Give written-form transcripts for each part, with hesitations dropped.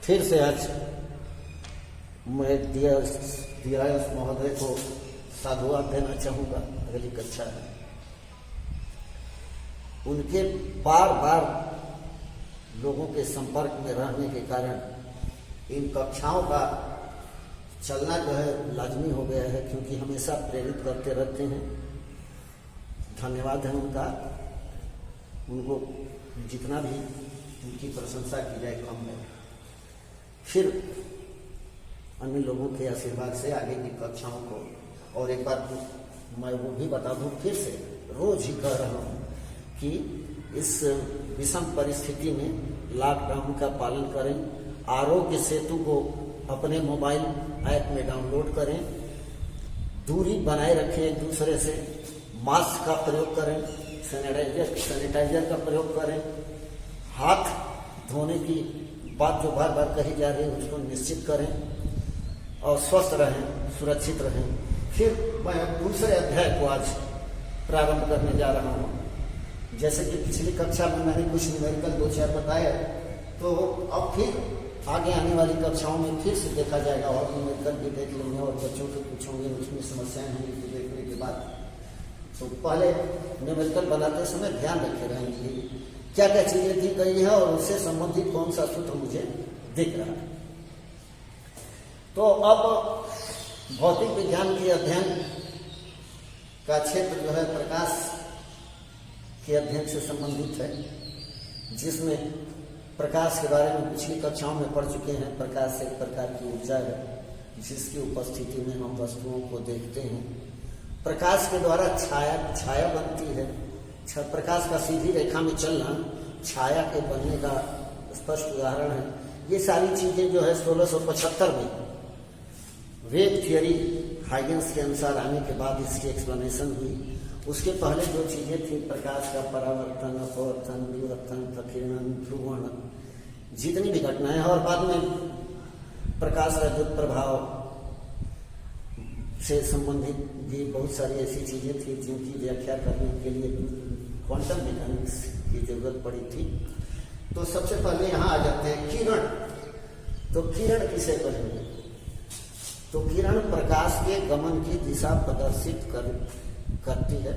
फिर से आज मैं DIS महोदय को साधुवाद देना चाहूँगा। अगली कक्षा में उनके बार बार लोगों के संपर्क में रहने के कारण इन कक्षाओं का चलना जो है लाजमी हो गया है, क्योंकि हमेशा प्रेरित करते रहते हैं। धन्यवाद है उनका। उनको जितना भी उनकी प्रशंसा की जाए कम है। फिर अन्य लोगों के आशीर्वाद से आगे की कक्षाओं को, और एक बार मैं वो भी बता दूं, फिर से रोज ही कह रहा हूँ कि इस विषम परिस्थिति में लॉकडाउन का पालन करें। आरोग्य सेतु को अपने मोबाइल ऐप में डाउनलोड करें। दूरी बनाए रखें एक दूसरे से। मास्क का प्रयोग करें, सैनिटाइजर का प्रयोग करें। हाथ धोने की बात जो बार बार कही जा रही है उसको निश्चित करें और स्वस्थ रहें, सुरक्षित रहें। फिर मैं दूसरे अध्याय को आज प्रारंभ करने जा रहा हूँ। जैसे कि पिछली कक्षा में मैंने कुछ न्यूमेरिकल 2-4 बताए, तो अब फिर आगे आने वाली कक्षाओं में फिर से देखा जाएगा और न्यूमेरिकल भी देख लेंगे और बच्चों से पूछोगे उसमें समस्याएं होंगी तो देखने के बाद। तो पहले न्यूमेरिकल बनाते समय ध्यान रखे रहेंगे क्या क्या चीजें दी गई है और उससे संबंधित कौन सा सूत्र मुझे दिख रहा है। तो अब भौतिक विज्ञान के अध्ययन का क्षेत्र जो है प्रकाश के अध्ययन से संबंधित है, जिसमें प्रकाश के बारे में पिछली कक्षाओं में पढ़ चुके हैं। प्रकाश एक प्रकार की ऊर्जा है जिसकी उपस्थिति में हम वस्तुओं को देखते हैं। प्रकाश के द्वारा छाया बनती है। प्रकाश का सीधी रेखा में चलना छाया के बनने का स्पष्ट उदाहरण है। ये सारी चीजें जो है 1675 में वेव थियरी हाइगेंस के अनुसार आने के बाद इसकी एक्सप्लेनेशन हुई। उसके पहले जो चीजें थी, प्रकाश का परावर्तन, अपवर्तन, विवर्तन, प्रकीर्णन, ध्रुवण, जितनी भी घटनाएं, और बाद में प्रकाश रजत प्रभाव से संबंधित भी बहुत सारी ऐसी चीजें थी जिनकी व्याख्या करने के लिए क्वांटम मैकेनिक्स की जरूरत पड़ी थी। तो सबसे पहले यहाँ आ जाते हैं किरण। तो किरण किसे कहेंगे? तो किरण प्रकाश के गमन की दिशा प्रदर्शित करती है,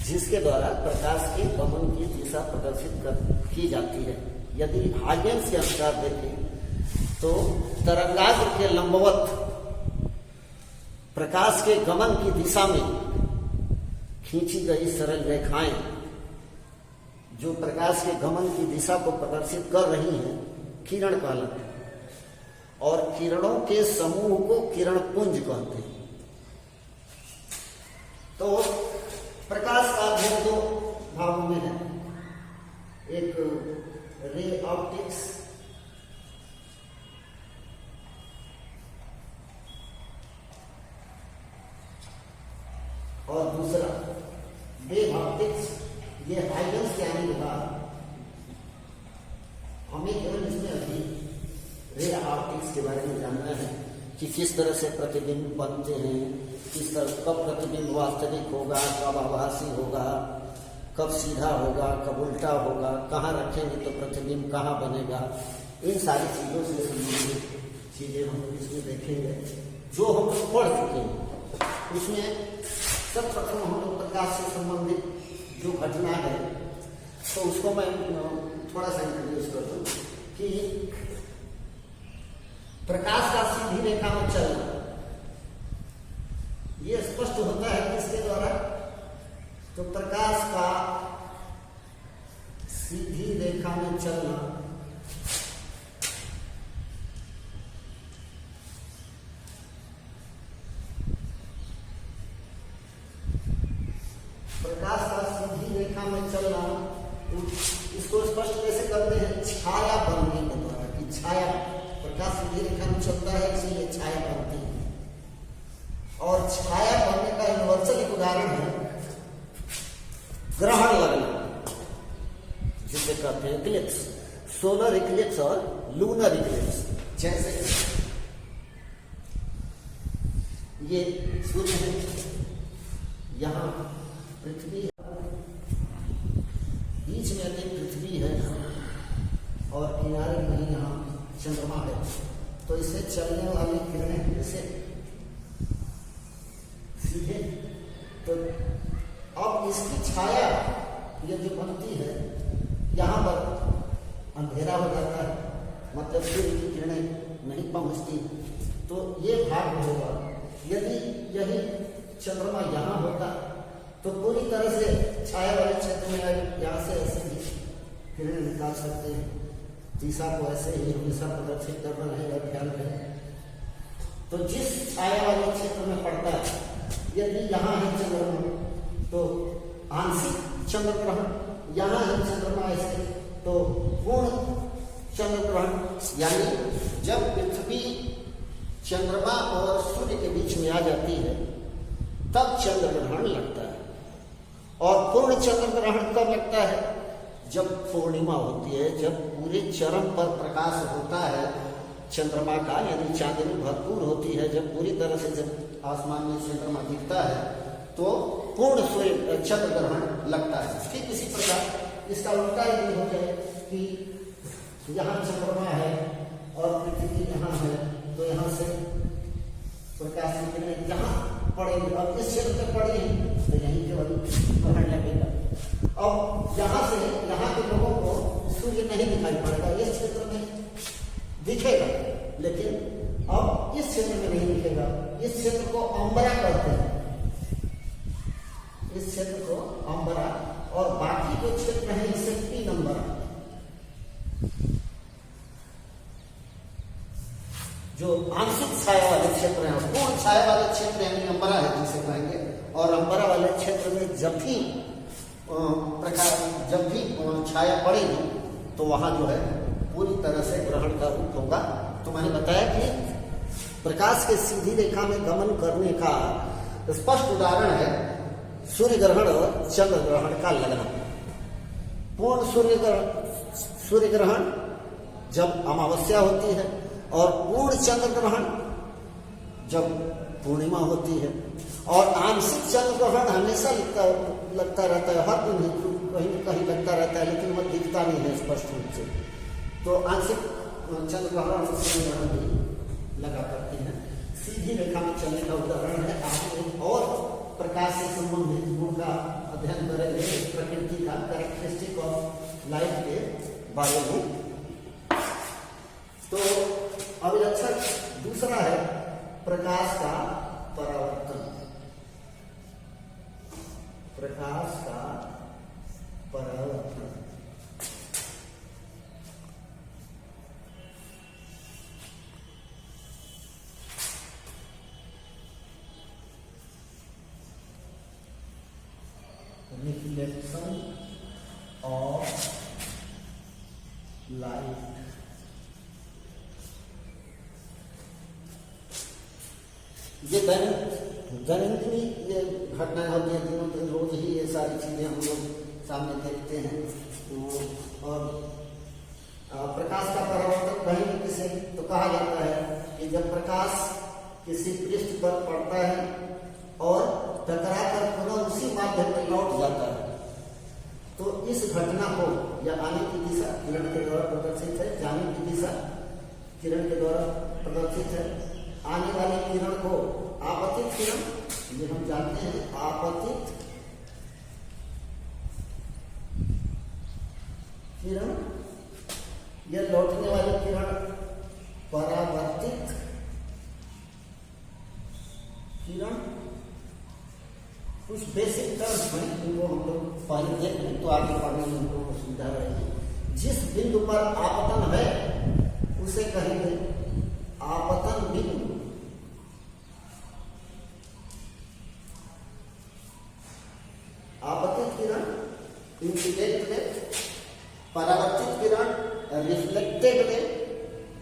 जिसके द्वारा प्रकाश के गमन की दिशा प्रदर्शित की जाती है। यदि हाइगेंस के अनुसार देखें तो तरंगाग्र के लंबवत प्रकाश के गमन की दिशा में खींची गई सरल रेखाएं जो प्रकाश के गमन की दिशा को प्रदर्शित कर रही हैं, किरण कहलाती हैं। और किरणों के समूह को किरण पुंज कहते हैं। तो प्रकाश का अध्ययन 2 भागों में है। एक रे ऑप्टिक्स और दूसरा वेव ऑप्टिक्स। ये हाइगेंस के आने के बाद हमें केवल इसमें अभी रे ऑप्टिक्स के बारे में जानना है कि किस तरह से प्रतिबिंब बनते हैं, किस तरह कब प्रतिबिंब वास्तविक होगा, कब आभासी होगा, कब सीधा होगा, कब उल्टा होगा, कहाँ रखेंगे तो प्रतिबिंब कहाँ बनेगा। इन सारी चीजों से संबंधित चीजें हम इसमें देखेंगे जो हम पढ़ चुके हैं। उसमें सर्वप्रथम हम लोग प्रकाश से संबंधित जो घटना है तो उसको मैं थोड़ा सा इंट्रोड्यूस कर दूं कि प्रकाश का सीधी रेखा में चलना ये स्पष्ट होता है किसके द्वारा? तो प्रकाश का सीधी रेखा में चलना इसको स्पष्ट कैसे करते हैं? छाया बनने के द्वारा। कि छाया, प्रकाश सीधी रेखा में चलता है इसलिए छाया बनती है। और छाया बनने का यूनिवर्सल एक उदाहरण है ग्रहण लगना, जिसे कहते हैं इक्लिप्स, सोलर इक्लिप्स और लूनर इक्लिप्स। जैसे ये सूर्य है, यहाँ पृथ्वी, बीच में अपनी पृथ्वी है और किनारे में यहाँ चंद्रमा है, तो इससे चलने वाली किरणें जैसे सीधे, तो अब इसकी छाया ये जो बनती है यहाँ पर अंधेरा हो जाता है, मतलब सूर्य की किरणें नहीं पहुंचती, तो ये भाग होगा। यदि यही चंद्रमा यहाँ होता तो पूरी तरह से छाया वाले क्षेत्र में यहाँ से ऐसे भी किरणें निकाल सकते हैं। दिशा को ऐसे ही हमेशा प्रदर्शित करना रहेगा, ख्याल रहे। तो जिस छाया वाले क्षेत्र में पड़ता है, यदि यहाँ है चंद्रमा तो आंशिक चंद्र ग्रहण, यहाँ है चंद्रमा ऐसे तो पूर्ण चंद्र ग्रहण, यानी जब पृथ्वी चंद्रमा और सूर्य के बीच में आ जाती है तब चंद्र ग्रहण लगता है। और पूर्ण चंद्र ग्रहण कब लगता है? जब पूर्णिमा होती है, जब पूरे चरम पर प्रकाश होता है चंद्रमा का, यानी चांदनी भरपूर होती है, जब पूरी तरह से जब आसमान में चंद्रमा दिखता है तो पूर्ण सूर्य चंद्र ग्रहण लगता है। ठीक इसी प्रकार इसका उल्टा यदि हो जाए कि यहाँ चंद्रमा है और पृथ्वी यहाँ है, तो यहाँ से प्रकाश की किरणें जहाँ पड़ेगी, अब इस क्षेत्र में पड़ी तो यहीं केवल ग्रहण लगेगा। अब यहाँ से यहाँ के लोगों को सूर्य नहीं दिखाई पड़ेगा, इस क्षेत्र में दिखेगा, लेकिन अब इस क्षेत्र में नहीं दिखेगा। इस क्षेत्र को अंबरा कहते हैं, इस क्षेत्र को अंबरा, और बाकी जो क्षेत्र है इसे तीन अंबरा, जो आंशिक छाया वाले क्षेत्र हैं, पूर्ण छाया वाले क्षेत्र यानी अंबरा है जिसे कहेंगे। और अंबरा वाले क्षेत्र में जब भी प्रकाश, जब भी छाया पड़ेगी तो वहां जो है पूरी तरह से ग्रहण का रूप होगा। तो मैंने बताया कि प्रकाश के सीधी रेखा में गमन करने का स्पष्ट उदाहरण है सूर्य ग्रहण और चंद्र ग्रहण का लगना। पूर्ण सूर्य ग्रहण जब अमावस्या होती है और पूर्ण चंद्र ग्रहण जब पूर्णिमा होती है, और आंशिक चंद्र ग्रहण हमेशा लगता रहता है, हर दिन कहीं न कहीं लगता रहता है, लेकिन वह दिखता नहीं है स्पष्ट रूप से। तो आंशिक चंद्र ग्रहण भी लगा करते हैं। सीधी रेखा में चलने का उदाहरण है। आगे और प्रकाश से संबंधित गुण का अध्ययन करेंगे, प्रकृति का कैरेक्टरिस्टिक ऑफ लाइट के बारे में। तो अभिलक्षण दूसरा है प्रकाश का परावर्तन। प्रकाश का परावर्तन रिफ्लेक्शन ऑफ लाइट। ये दैनिक ये घटनाएं होती हैं, दिनों दिन रोज ही ये सारी चीजें हम लोग सामने देखते हैं। और प्रकाश का परावर्तन कहीं किसे तो कहा जाता है कि जब प्रकाश किसी पृष्ठ पर पड़ता है और टकराकर पुनः उसी माध्यम में लौट जाता है, तो इस घटना को, या आने की दिशा किरण के द्वारा प्रदर्शित है, जाने की दिशा किरण के द्वारा प्रदर्शित है, आने वाली किरण को आपतित किरण, ये हम जानते हैं, आपतित किरण, यह लौटने वाली किरण परावर्तित किरण। कुछ बेसिक टर्म्स हैं, इनको हम लोग पहले देख लें तो आगे पढ़ने में हम लोगों को सुविधा रहेगी। जिस बिंदु पर आपतन है उसे कहेंगे आपतन बिंदु। आपतित किरण इंसिडेंट रे, परावर्तित किरण रिफ्लेक्टेड रे,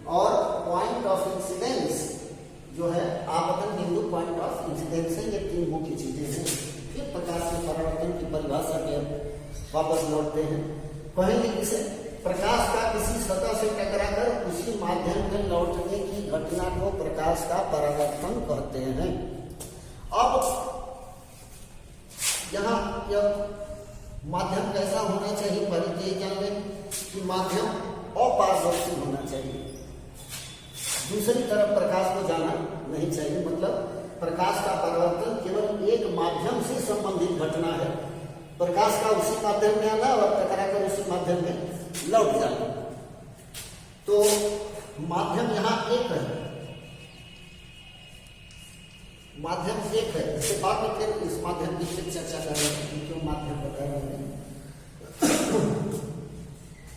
और पॉइंट ऑफ इंसिडेंस जो है आपतन बिंदु, पॉइंट ऑफ इंसिडेंस है। ये तीन मुख्य चीजें हैं। फिर प्रकाश के परावर्तन की परिभाषा में वापस लौटते हैं। कहेंगे किसे? प्रकाश का किसी सतह से टकराकर उसी माध्यम में लौटने की घटना को प्रकाश का परावर्तन कहते हैं। अब यहाँ यह माध्यम कैसा होना चाहिए, पहले ये जान लें कि माध्यम अपारदर्शी होना चाहिए। दूसरी तरफ प्रकाश को जाना नहीं चाहिए। मतलब प्रकाश का परावर्तन केवल एक माध्यम से संबंधित घटना है। प्रकाश का उसी माध्यम में आना और टकरा कर उसी माध्यम में लौट जाना। तो माध्यम यहाँ एक है, माध्यम एक है। इसके बाद में फिर इस माध्यम की फिर चर्चा कर रहे हैं, क्यों माध्यम बता रहे हैं।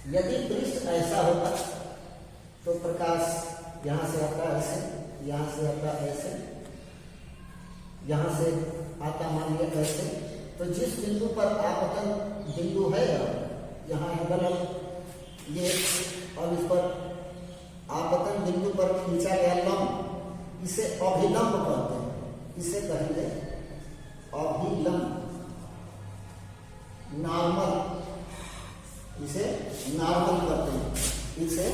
यदि पृष्ठ ऐसा होता तो प्रकाश यहां से आता ऐसे, यहां से आता ऐसे, यहां से आता मान लिया ऐसे। तो जिस बिंदु पर आपतन बिंदु है, यहाँ एंगल ये, और इस पर आपतन बिंदु पर खींचा गया लंब, इसे अभिलंब कहते हैं। इसे कहेंगे अभिलंब, नॉर्मल, इसे नॉर्मल कहते हैं। इसे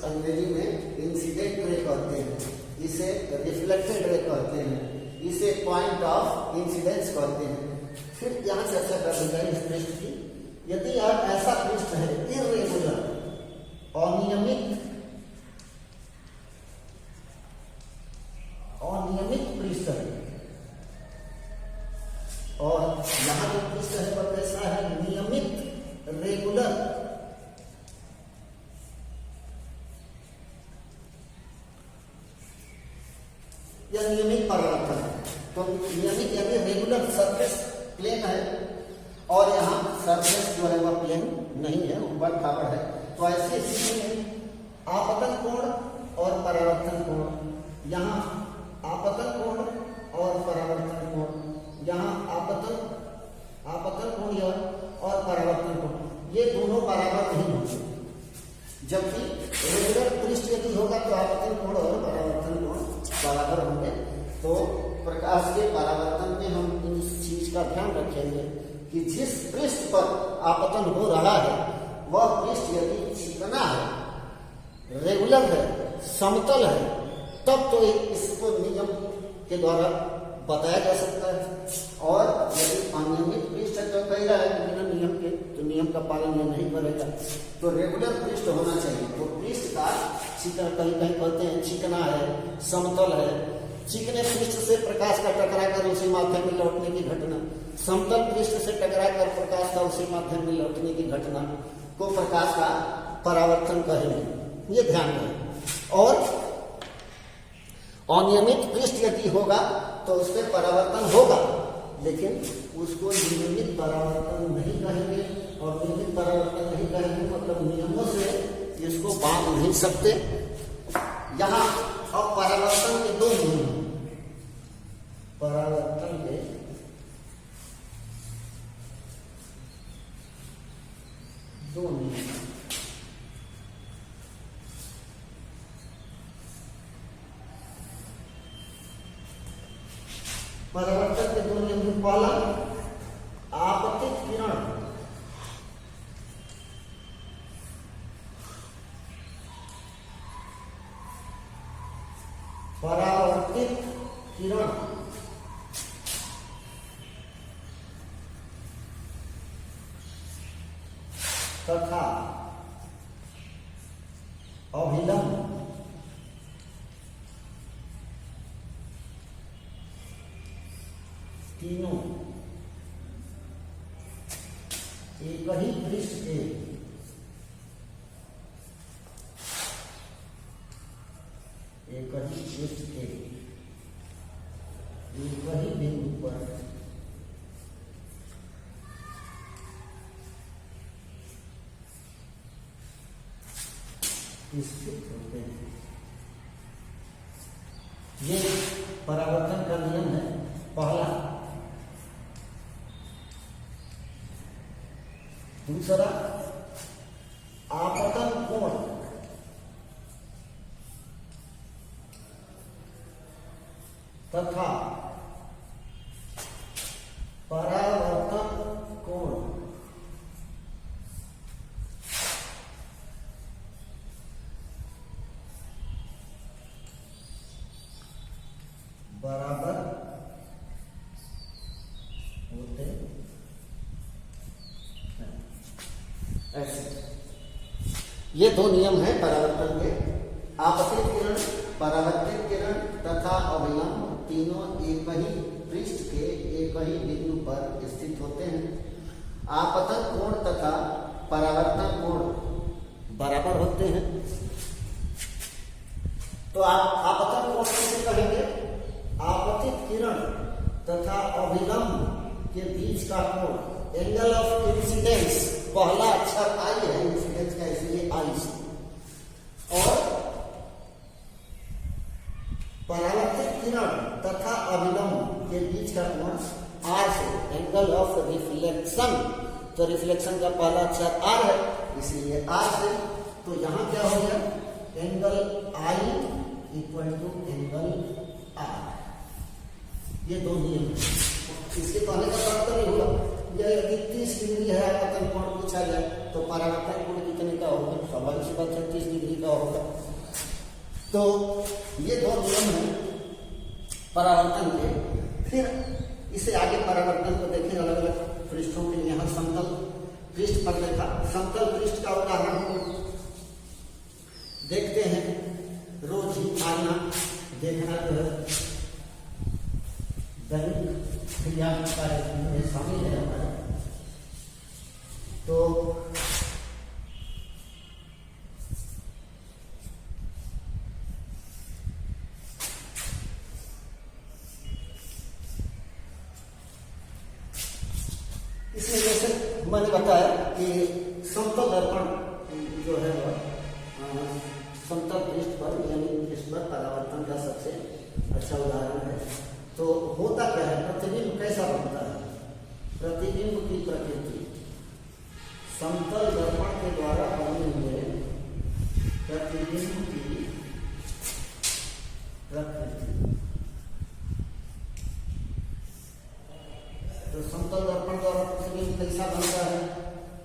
अंग्रेजी में इंसिडेंट रे कहते हैं, इसे रिफ्लेक्टेड रे कहते हैं, इसे पॉइंट ऑफ इंसिडेंस कहते हैं। फिर यहां चर्चा कर दी जाए इस पृष्ठ की। यदि आप ऐसा पृष्ठ है इर्रेगुलर, अनियमित, अनियमित पृष्ठ है, और यहां जो पृष्ठ है वह कैसा है, नियमित, रेगुलर। यह नियमित परावर्तन है। तो नियमित यानी रेगुलर सरफेस प्लेन है, और यहाँ सरफेस जो है वह प्लेन नहीं है, ऊपर खाबर है। तो ऐसी स्थिति में आपतन कोण और परावर्तन कोण, यहाँ आपतन कोण और परावर्तन कोण, यहाँ आपतन कोण और परावर्तन कोण, ये दोनों बराबर नहीं होंगे। जबकि रेगुलर पृष्ठ यदि होगा तो आपतन कोण और परावर्तन कोण बराबर होंगे। तो प्रकाश के परावर्तन में हम इस चीज का ध्यान रखेंगे कि जिस पृष्ठ पर आपतन हो रहा है वह पृष्ठ यदि चिकना है, रेगुलर है, समतल है, तब तो इसको नियम के द्वारा बताया जा सकता है। और यदि अनियमित पृष्ठ है तो कह रहा है कि बिना नियम के, तो नियम का पालन ये नहीं करेगा। तो रेगुलर पृष्ठ होना चाहिए। तो पृष्ठ का चिकना, कहीं कहीं कहते हैं चिकना है, समतल है। चिकने पृष्ठ से प्रकाश का टकरा कर उसी माध्यम में लौटने की घटना, समतल पृष्ठ से टकरा कर प्रकाश का उसी माध्यम में लौटने की घटना को प्रकाश का परावर्तन कहेंगे। ये ध्यान रखें। और अनियमित पृष्ठ यदि होगा तो उस पर परावर्तन होगा, लेकिन उसको नियमित परावर्तन नहीं कहेंगे। और नियमित परावर्तन नहीं कहेंगे मतलब नियमों से इसको बांध नहीं सकते। यहाँ अब परावर्तन के दो नियम, परावर्तन के दो नियम। परावर्तन के दो नियम, पहला आपतित किरण, परावर्तित किरण तथा अभिलंब तीनों एक ही पृष्ठ के एक ही पृष्ठ के एक ही बिंदु पर स्थित होते हैं। ये परावर्तन का नियम है पहला। दूसरा आपतन कोण तथा परावर्तन कोण बराबर होते हैं। ऐसे ये दो नियम हैं परावर्तन के। आपतित किरण, परावर्तित किरण तथा अभिलंब तीनों एक ही पृष्ठ के एक ही बिंदु पर स्थित होते हैं। आपतन कोण तथा परावर्तन कोण बराबर होते हैं। तो आप आपतन कोण किसे कहेंगे? आपतित किरण तथा अभिलंब के बीच का कोण, एंगल ऑफ इंसिडेंस। पहला अक्षर आई है इंसिडेंस का, इसलिए आई से। और परावर्तित किरण तथा अभिलंब के बीच का कोण आर से, एंगल ऑफ रिफ्लेक्शन। तो रिफ्लेक्शन का पहला अक्षर आर है, इसलिए आर से। तो यहां क्या हो गया? Angle I equal to angle R. ये दो नियम है। इसके कहने का मतलब नहीं होगा यदि 30 डिग्री है आपतन कोण पूछा जाए तो परावर्तन कोण कितने का होगा? स्वाभाविक सी बात है 30 डिग्री का होगा। तो ये दो नियम है परावर्तन के। फिर इसे आगे परावर्तन को देखें अलग अलग पृष्ठों के। यहाँ समतल पृष्ठ पर देखा, समतल पृष्ठ का उदाहरण देखते हैं। रोज ही आईना देखना जो है दैनिक क्रिया में शामिल है हमारे। तो इसमें जैसे मैंने बताया कि समतल दर्पण जो है वह समतल पृष्ठ पर यानी पृष्ठ पर परावर्तन का सबसे अच्छा उदाहरण है। तो होता क्या है? प्रतिबिंब कैसा बनता है? प्रतिबिंब की प्रकृति समतल दर्पण के द्वारा बने हुए प्रतिबिंब की प्रकृति। तो समतल दर्पण द्वारा प्रतिबिंब कैसा बनता है?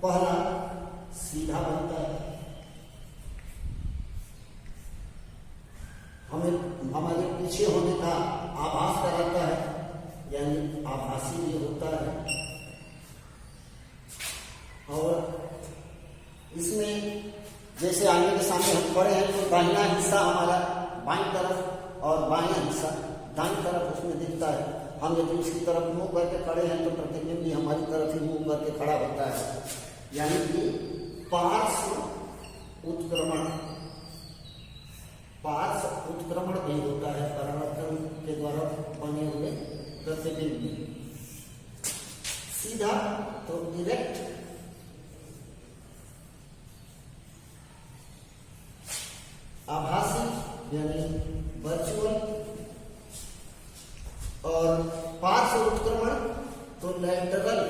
पहला सीधा बनता है। हमें हमारे पीछे होने का आभास कराता है, यानी आभासी भी होता है। और इसमें जैसे आईने के सामने हम खड़े हैं तो दाहिना हिस्सा हमारा बाईं तरफ और बायां हिस्सा दाईं तरफ उसमें दिखता है। हम यदि उसकी तरफ मुंह करके खड़े हैं तो प्रतिबिंब भी हमारी तरफ ही मुंह करके खड़ा होता है। यानी कि पार्श्व उत्क्रमण भी होता है परावर्तन के द्वारा बने हुए प्रतिबिंब में। सीधा तो डायरेक्ट, आभासी यानी वर्चुअल, और पार्श्व उत्क्रमण तो लैटरल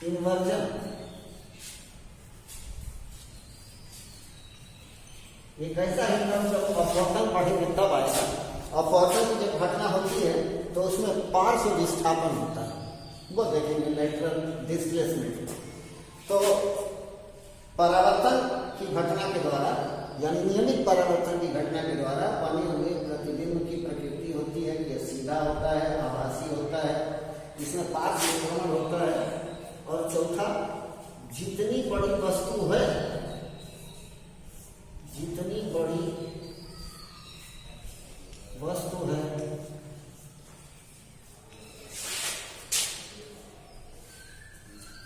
इन्वर्जन। एक ऐसा है जब अपवर्तन पढ़ेंगे तब आएगा। अपवर्तन की जब घटना होती है तो उसमें पार्श्व विस्थापन होता है, वो देखेंगे लैटरल डिस्प्लेसमेंट। तो परावर्तन की घटना के द्वारा यानी नियमित परावर्तन की घटना के द्वारा बने हुए प्रतिबिंब की प्रकृति होती है कि सीधा होता है, आभासी होता है, इसमें पार्श्व उत्क्रमण होता है। और चौथा, जितनी बड़ी वस्तु है, जितनी बड़ी वस्तु है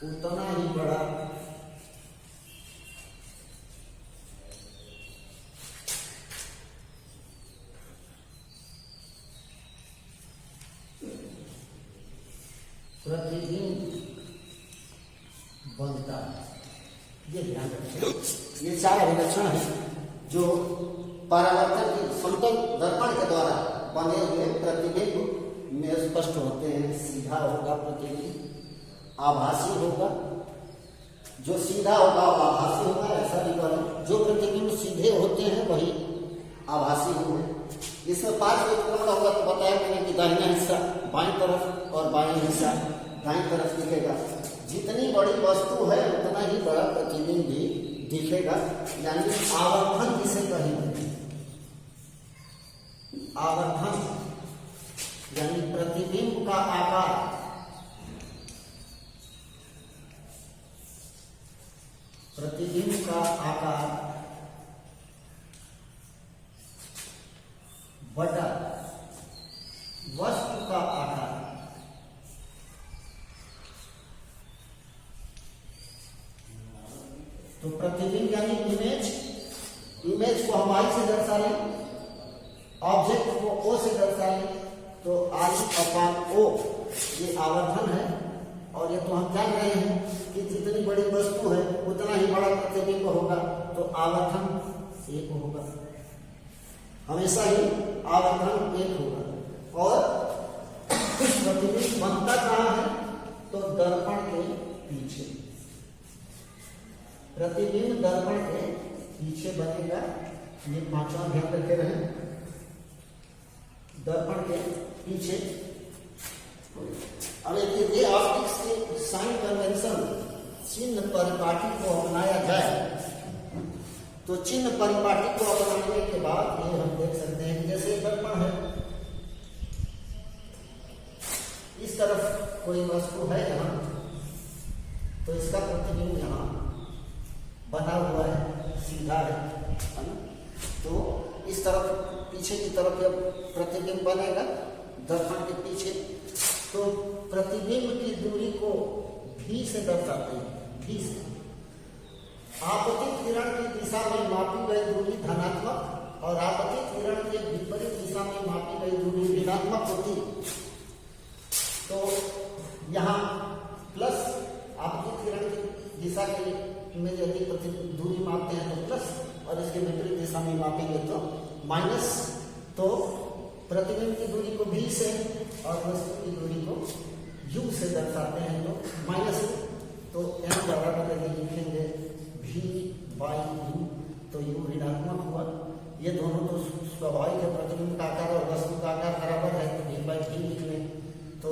उतना ही बड़ा प्रतिबिंब बनता है। ये ध्यान रखें। ये चार अभिलक्षण है जो परावर्तन की समतल दर्पण के द्वारा बने हुए प्रतिबिंब में स्पष्ट होते हैं। सीधा होगा प्रतिबिंब, आभासी होगा, जो सीधा होगा वो आभासी होगा, ऐसा भी करें। जो प्रतिबिंब सीधे होते हैं वही आभासी होंगे। इसमें पार्श्व उत्क्रमण होगा तो बताया मैंने कि दाहिना हिस्सा बाईं तरफ और बायां हिस्सा दाईं तरफ दिखेगा। जितनी बड़ी वस्तु है उतना ही बड़ा प्रतिबिंब भी दिखेगा, यानी आवर्धन जिसे कहेंगे। आवर्धन यानी प्रतिबिंब का आकार, प्रतिबिंब का आकार बटा वस्तु का आकार तो प्रतिबिंब यानी इमेज को हम आई से दर्शा लें, ऑब्जेक्ट को ओ से दर्शा लें, तो आई अपान ओ ये आवर्धन है। और ये तो हम जान रहे हैं कि जितनी बड़ी वस्तु है उतना ही बड़ा प्रतिबिंब होगा, तो आवर्धन एक होगा, हमेशा ही आवर्धन एक होगा। और प्रतिबिंब बनता कहाँ है, तो दर्पण के पीछे, प्रतिबिंब दर्पण के पीछे बनेगा। ये पांचवा ध्यान रखे रहे, दर्पण के पीछे। अब यदि ऑप्टिक्स के साइन कन्वेंशन चिन्ह परिपाटी को अपनाया जाए, तो चिन्ह परिपाटी को अपनाने के बाद ये हम देख सकते हैं, जैसे दर्पण है, इस तरफ कोई वस्तु है यहाँ, तो इसका प्रतिबिंब यहाँ बना हुआ है, सीधा है ना। तो इस तरफ पीछे की तरफ जब प्रतिबिंब बनेगा दर्पण के पीछे, तो प्रतिबिंब की दूरी को भी से दर्शाते हैं, भी से। आपतित किरण की दिशा में मापी गई दूरी धनात्मक और आपतित किरण के विपरीत दिशा में मापी गई दूरी ऋणात्मक होती। तो यहाँ प्लस आपतित किरण की दिशा के में यदि दूरी मापते हैं तो प्लस, और इसके विपरीत दिशा में मापेंगे तो माइनस। तो प्रतिबिंब की दूरी को भी से और वस्तु की दूरी को यू से दर्शाते हैं, तो माइनस। तो एम बराबर यदि लिखेंगे भी बाई यू, तो यू ऋणात्मक हुआ। ये दोनों तो स्वाभाविक है, प्रतिबिंब का आकार और वस्तु का आकार बराबर है, तो भी बाई भी लिख लें, तो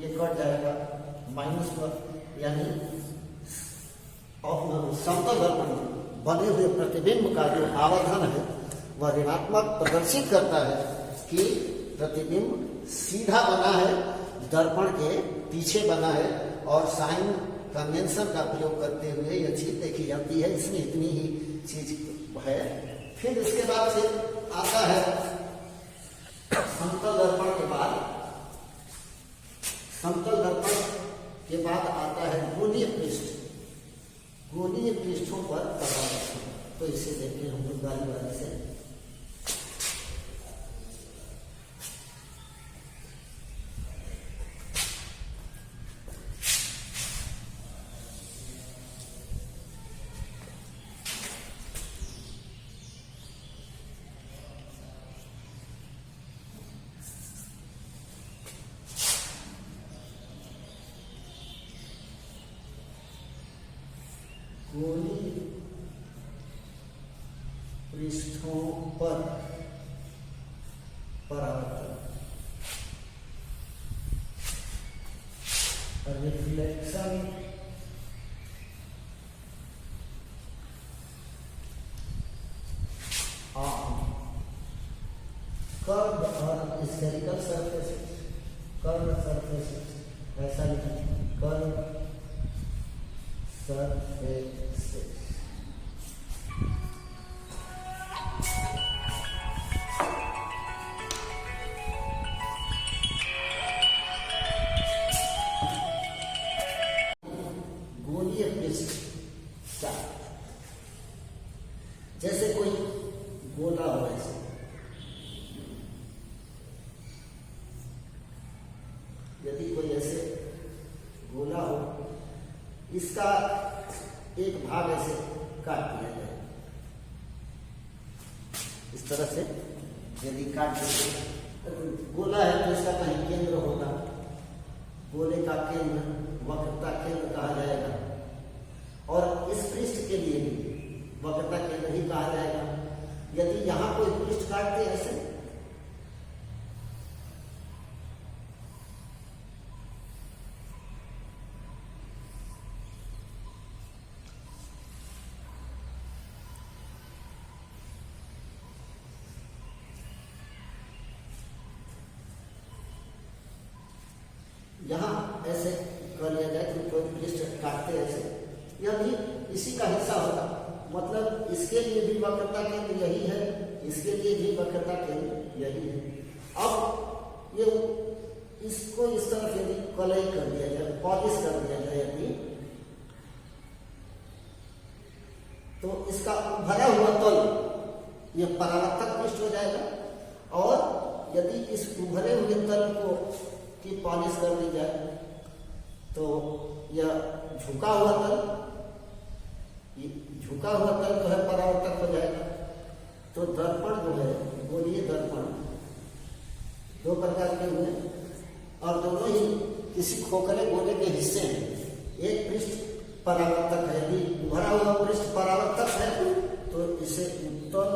ये कट जाएगा माइनस पर। यानी समतल दर्पण में बने हुए प्रतिबिंब का जो आवर्धन है वह ऋणात्मक प्रदर्शित करता है कि प्रतिबिंब सीधा बना है, दर्पण के पीछे बना है, और साइन कन्वेंशन का प्रयोग करते हुए यह चीज देखी जाती है। इसमें इतनी ही चीज है। फिर इसके बाद से आता है समतल दर्पण के बाद, समतल दर्पण के बाद आता है गोलीय पृष्ठ। गोलीय पृष्ठों पर परावर्तन, तो इसे देखते हैं हम लोग बारी से। गोलीय पृष्ठों पर परावर्तन, रिफ्लेक्शन ऑन कर्व और स्फेरिकल सरफेसेस, कर्व सरफेसेस, ऐसा लिखें, कर्व सरफेसेस। गोलीय पृष्ठ क्या, जैसे कोई गोला हो, ऐसे यदि कोई ऐसे गोला हो, इसका एक भाग ऐसे काट दिया जाए, इस तरह से यदि काट देते, गोला है तो इसका कहीं केंद्र होगा, गोले का केंद्र वक्रता केंद्र कहा जाएगा, और इस पृष्ठ के लिए भी वक्रता केंद्र ही कहा जाएगा। यदि यहां कोई पृष्ठ काटते ऐसे, यहाँ ऐसे कर लिया जाए, तो कोई पृष्ठ काटते ऐसे, यह भी इसी का हिस्सा होगा। मतलब इसके लिए भी वक्रता केंद्र यही है, इसके लिए भी वक्रता केंद्र यही है। अब ये इसको इस तरफ यदि कलई कर दिया जाए, पॉलिश कर दिया जाए यदि, तो इसका भरा हुआ तल ये परावर्तक पृष्ठ हो जाएगा। और यदि इस उभरे हुए तल को की पॉलिश कर दी जाए तो यह झुका हुआ तल जो है परावर्तक हो जाएगा। तो दर्पण जो है, गोलीय दर्पण दो प्रकार के हुए और दोनों ही किसी खोखले गोले के हिस्से हैं। एक पृष्ठ परावर्तक है, यदि उभरा हुआ पृष्ठ परावर्तक है तो इसे उत्तल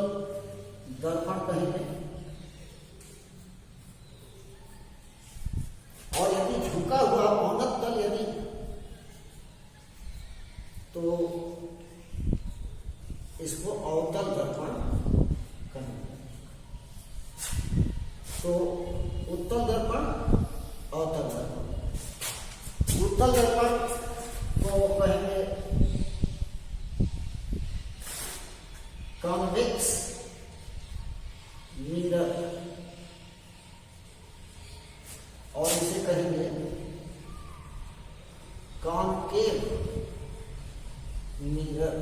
दर्पण कहेंगे। और यदि झुका हुआ औनत तल यदि, तो इसको अवतल दर्पण कहेंगे। तो उत्तल दर्पण, अवतल दर्पण। उत्तल दर्पण को कहेंगे कॉन्वेक्स मिरर और इसे कहेंगे कॉनकेव मिरर।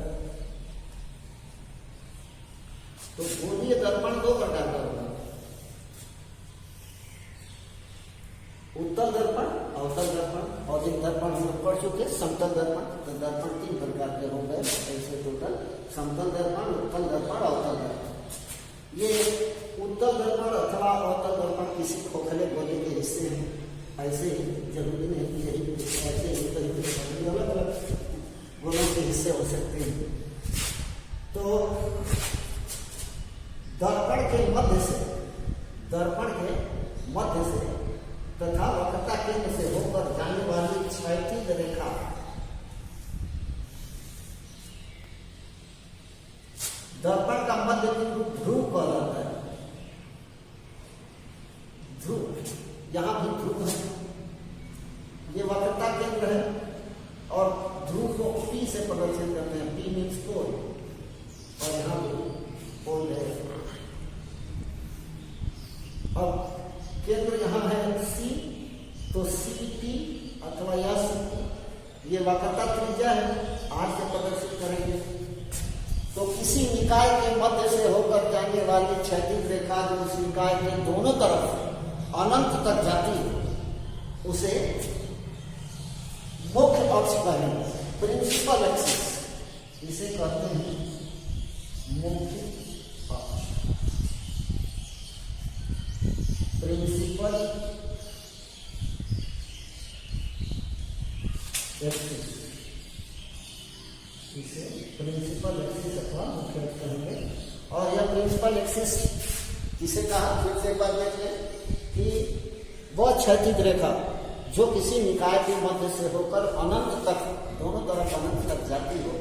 तो गोलीय दर्पण दो प्रकार का होगा, उत्तल दर्पण, अवतल दर्पण। और एक दर्पण हम पढ़ चुके समतल दर्पण। तो दर्पण तीन प्रकार के हो गए ऐसे टोटल, समतल दर्पण, उत्तल दर्पण, अवतल दर्पण। ये उत्तल दर्पण अथवा अवतल दर्पण किसी खोखले गोले के हिस्से हैं। ऐसे ही जरूरी नहीं कि यही ऐसे ही कहीं अलग अलग गोलों के हिस्से हो सकते हैं। तो दर्पण के मध्य से तथा वक्रता केंद्र से होकर जाने वाली क्षैतिज रेखा दर्पण का मध्य बिंदु ध्रुव कहलाता है। ध्रुव, यहां भी ध्रुव है, ये वक्रता केंद्र है। और ध्रुव को P से प्रदर्शित करते हैं, P मीन्स पोल, और यहां भी पोल है। अब केंद्र यहां है C, तो CP अथवा यह CP ये वक्रता त्रिज्या है, R से प्रदर्शित करेंगे। तो किसी निकाय के मध्य से होकर जाने वाली क्षैतिज रेखा जो उस निकाय के दोनों तरफ अनंत तक जाती है उसे मुख्य अक्ष कहेंगे, प्रिंसिपल एक्सिस इसे कहते हैं मुख्य अक्ष, प्रिंसिपल एक्सिस, इसे प्रिंसिपल एक्सिस अथवा मुख्य अक्ष कहेंगे। और यह प्रिंसिपल एक्सिस किसे कहा, फिर से एक बार देख लें कि वह क्षैतिज रेखा जो किसी निकाय के मध्य से होकर अनंत तक, दोनों तरफ अनंत तक जाती हो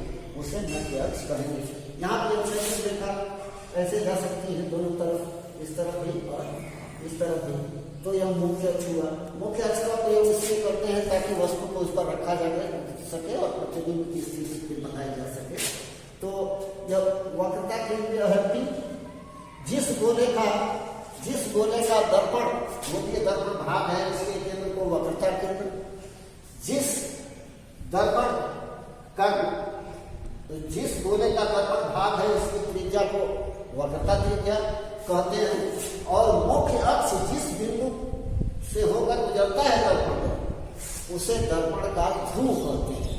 उसे मुख्य अक्ष कहेंगे। यहाँ पर क्षैतिज रेखा ऐसे जा सकती है दोनों तरफ, इस तरफ भी और इस तरफ भी, तो यह मुख्य अक्ष हुआ। मुख्य अक्ष का प्रयोग इसलिए करते हैं ताकि वस्तु को उस पर रखा जा सके और प्रतिबिंब की स्थिति बनाई जा सके। तो जब वक्रता केंद्र है P, जिस गोले का दर्पण, गोलीय दर्पण भाग है उसके केंद्र को वक्रता केंद्र, जिस गोले का दर्पण भाग है उसकी त्रिज्या को वक्रता त्रिज्या कहते हैं। और मुख्य अक्ष जिस बिंदु से होकर गुजरता है दर्पण उसे दर्पण का ध्रुव कहते हैं।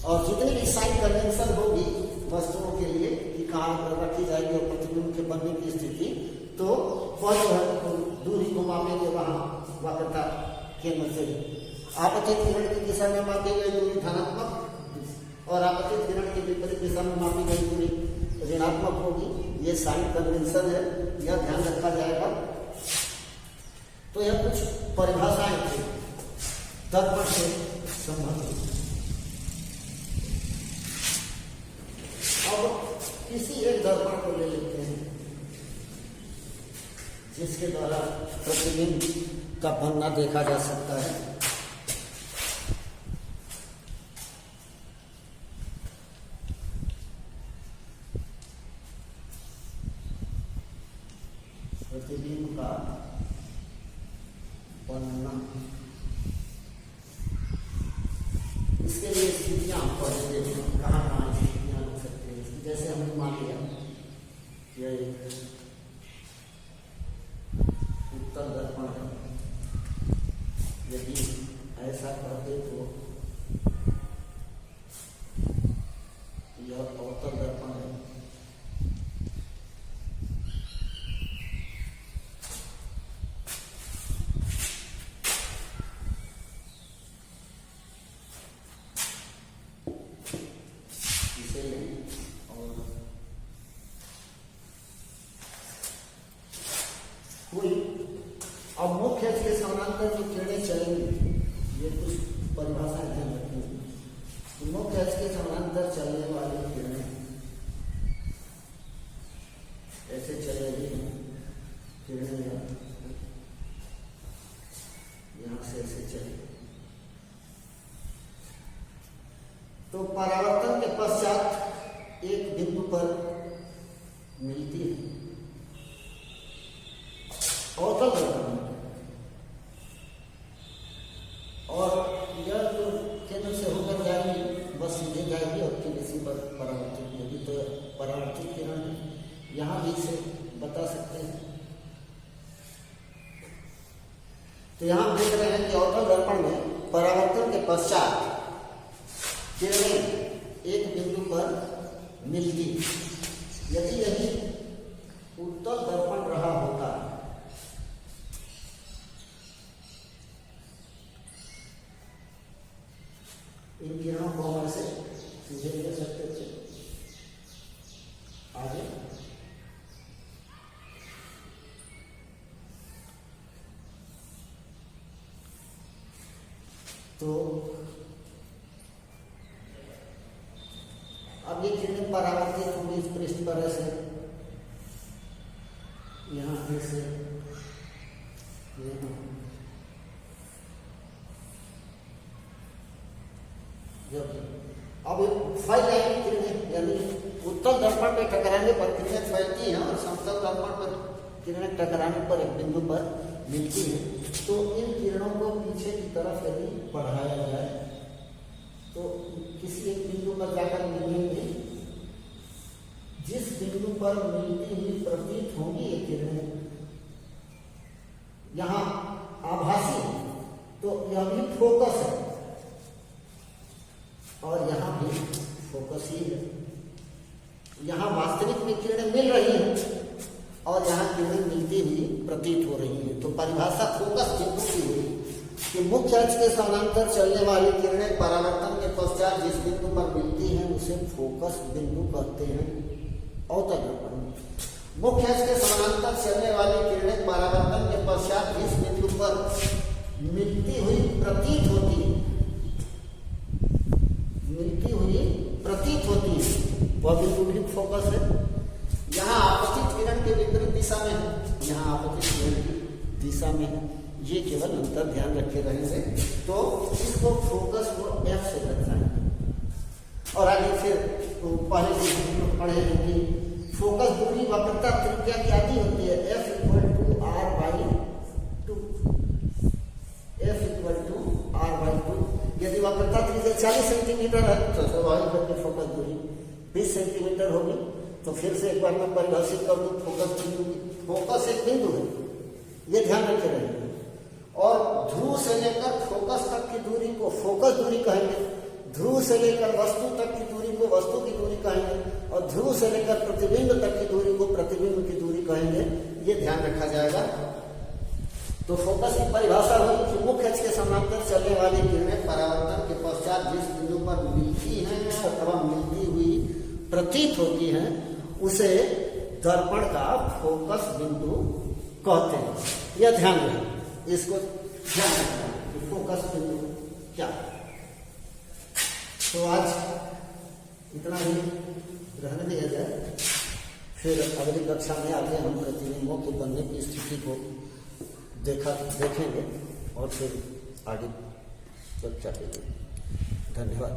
और जितनी भी साइन कन्वेंशन होगी वस्तुओं के लिए कि कहाँ रखी जाएगी और प्रतिबिंब के बनने की स्थिति, तो वह जो है दूरी को मापेंगे वहाँ वक्रता केंद्र से। आपतित किरण की दिशा में मापी गई दूरी धनात्मक और आपतित किरण की विपरीत दिशा में मापी गई दूरी ऋणात्मक होगी। ये साइन कन्वेंशन है, यह ध्यान रखा जाएगा। तो यह कुछ परिभाषाएं थी दर्पण से संबंधित। अब किसी एक दर्पण को ले लेते हैं जिसके द्वारा प्रतिबिंब का बनना देखा जा सकता है। प्रतिबिंब का बनना। इसके लिए स्थितियां हम पढ़ लेते हैं, कहाँ कहाँ स्थितियां हो सकती है। जैसे हमने मान लिया यह एक उत्तल दर्पण है, यदि ऐसा करते तो यह अवतल दर्पण है। अब मुख्य के समानांतर जो किरणें चलेंगी, ये कुछ परिभाषाएं ध्यान रखेंगे। मुख्य के समानांतर चलने वाली किरणें ऐसे चलेगी, किरणें यहां से ऐसे चलेगी, तो परावर्तन के पश्चात एक बिंदु पर मिलती है अवतल दर्पण में, और यह जो केंद्र से होकर जाएगी बस सीधे जाएगी और किसी पर परावर्तित होगी। तो परावर्तित किरण यहाँ भी से बता सकते हैं। तो यहाँ देख रहे हैं कि अवतल दर्पण में परावर्तन के पश्चात किरणें एक बिंदु पर मिलती। यदि यही उत्तल दर्पण रहा होता इन किरणों को हम ऐसे सीधे ले सकते थे आगे, तो अब ये किरणें परावर्तित होंगी इस पृष्ठ पर ऐसे, यहाँ ऐसे, यहाँ अब फैल जाएंगी किरणें, यानी उत्तल दर्पण पे टकराने पर किरणें फैलती हैं और समतल दर्पण पर किरणें टकराने पर एक बिंदु पर मिलती हैं। तो इन किरणों को पीछे की तरफ यदि बढ़ाया जाए तो किसी एक बिंदु पर जाकर मिलेंगे, जिस बिंदु पर मिलती हुई प्रतीत होंगी ये किरणें यहाँ आभासी है, तो यह भी फोकस है और यहाँ भी फोकस ही है। यहाँ वास्तविक में किरणें मिल रही हैं और यहाँ किरणें मिलती हुई प्रतीत हो रही हैं। तो परिभाषा फोकस बिंदु की हुई कि मुख्य अक्ष के समानांतर चलने वाली किरणें परावर्तन के पश्चात जिस बिंदु पर मिलती हैं उसे फोकस बिंदु कहते हैं अवतल दर्पण में। मुख्य अक्ष के समानांतर चलने वाली किरणें परावर्तन के पश्चात जिस बिंदु पर मिलती हुई प्रतीत होती है, वह बिंदु भी फोकस है। यहाँ आपतित किरण के विपरीत दिशा में है, यहाँ आपतित किरण की दिशा में है, ये केवल अंतर ध्यान रखे रहेंगे। तो इसको फोकस को F से दर्शाएंगे। और आगे फिर तो पहले से हम लोग पढ़े हैं कि फोकस दूरी वक्रता त्रिज्या की आदि होती है F = R/2, F = R/2। यदि वक्रता त्रिज्या 40 सेंटीमीटर है तो स्वाभाविक है कि फोकस दूरी 20 सेंटीमीटर होगी। तो फिर से एक बार मैं परिभाषित कर दूं फोकस बिंदु की। फोकस एक बिंदु है, ये ध्यान रखे रहेंगे। और ध्रुव से लेकर फोकस तक की दूरी को फोकस दूरी कहेंगे, ध्रुव से लेकर वस्तु तक की दूरी को वस्तु की दूरी कहेंगे, और ध्रुव से लेकर प्रतिबिंब तक की दूरी को प्रतिबिंब की दूरी कहेंगे। ये ध्यान रखा जाएगा। तो फोकस की परिभाषा हुई कि मुख्य अक्ष के समानांतर चलने वाली किरणें परावर्तन के पश्चात जिस बिंदु पर मिलती हैं अथवा मिलती हुई प्रतीत होती हैं उसे दर्पण का फोकस बिंदु कहते हैं। यह ध्यान रखें, इसको ध्यान रखना कि फोकस बिंदु क्या है। तो आज इतना ही रहने दिया जाए, फिर अगली कक्षा में आगे हम प्रतिबिंबों के बनने की स्थिति को देखेंगे और फिर आगे चर्चा करेंगे। धन्यवाद।